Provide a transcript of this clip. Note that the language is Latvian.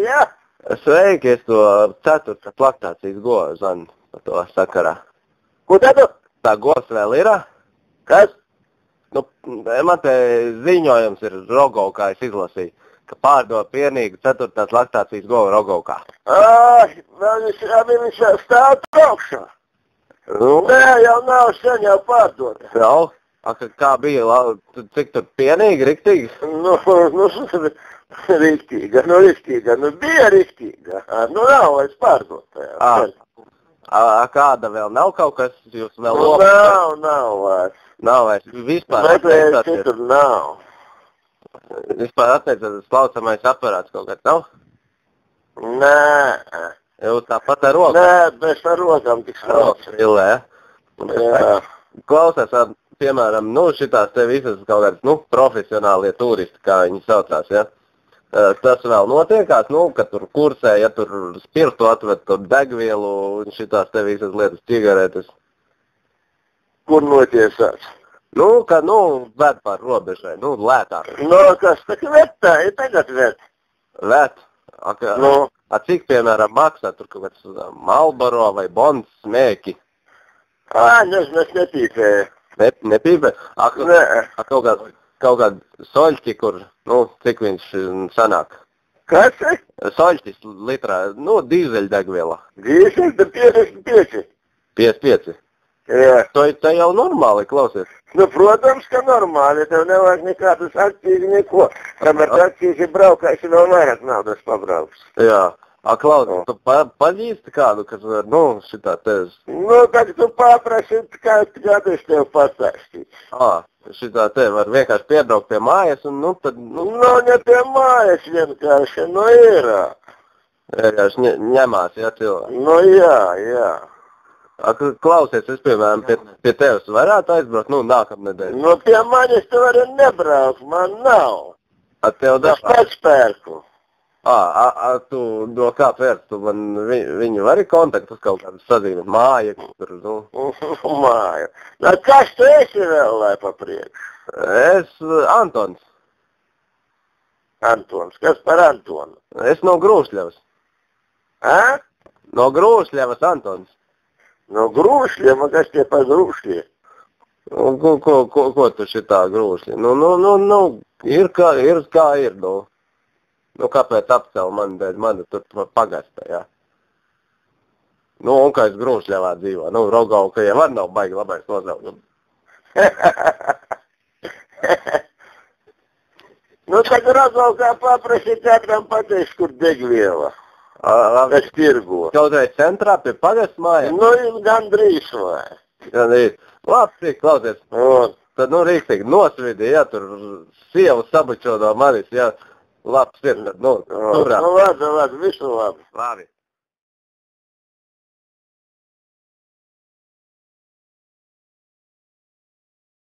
Jā. Sveiki, es to 4. laktācijas govu zanu par to sakarā. Ko tad? Tā govs vēl ir? Kas? Nu, man te ziņojums ir Rogovkā, es izlasīju, ka pārdod pienīgu 4. laktācijas govu Rogovkā. Vēl viņš stāv augšā. Nē, jau nav sen jau pārdota. Jau? Kā bija, cik tur pienīgi, riktīgi? Riktīga, bija riktīga. Nav vairs pārdota. Kāda vēl nav kaut kas, jūs vēl Nav vairs. Nav vairs, vispār atteicāties. Citur nav. Vispār atteicāties slaucamais aparāts kaut kāds nav? Nē. Jūs tāpat ar rokām? Nē, bez ar rokām tik slaucam. Jā. Klausies, piemēram, šitās te visas kaut kādas, profesionālie turisti, kā viņi saucās, ja? Tas vēl notiekās, ka tur kursē, ja tur spirtu atved, tur degvielu un šitās te visas lietas, cigaretes. Kur notiesās? Ka, ved pār robežai, lētāk. Kas tak vetā, ir tagad vet. Vet? Cik, piemēram, maksā tur kaut kāds Marlboro vai Bonds smēki? Nezinu, es nepīpēju. Nepīpē? Kaut kāds soļķi, kur, cik viņš sanāk? Kas? Soļķis litrā, dīzeļdegviela. Dīzeļda 55. 55? Jā. Tā jau normāli, klausies. Protams, ka normāli, tev nevajag nekādas akcijas, neko. Kamēr akcijas braukāsi, vēl vairāk naudas pabrauks. Jā. Klausies, tu pazīsti kādu, kas var, šitā tēs? Tad tu paprasi, kādu es tev pastāstīšu. Šitā te var vienkārši piebraukt pie mājas un, tad... Ne pie mājas vienkārši, ir. Vienkārši ņemās, ja, cilvēki? Jā. Klausies, es, piemēram, pie tevis varētu aizbraukt, nākamnedēļ. Pie manis tu vari nebraukt, man nav. Tev es pats pērku. Tu no kā pērc, tu man viņu vari kontaktus kaut kādus sazīmēt, māja, kur, Māja. Kas tu esi vēl, lai pa priekšu? Es, Antons. Antons, kas par Antonu? Es no Grūšļevas. No Grūšļevas, Antons. No Grūšļeva, kas tie pa Grūšļie? Ko tu šitā Grūšļi? Ir kā ir, kāpēc apcēl mani tur pagastā, jā. Un kā es Grūšļevā dzīvo, Rogovka jau var nav baigi labais nosaukums. Tad Rogovkā paprasīt kādam pateiks, kur degviela. Es tirgo. Kaut vai centrā pie pagastu mājas? Gandrīz vai. Gandrīz. Labi, klausies. Tad, rīktīgi, nosvidi, ja, tur sievu sabučo no manis, ja. Labs ir, tad, turā. Labi, visu labi. Labi.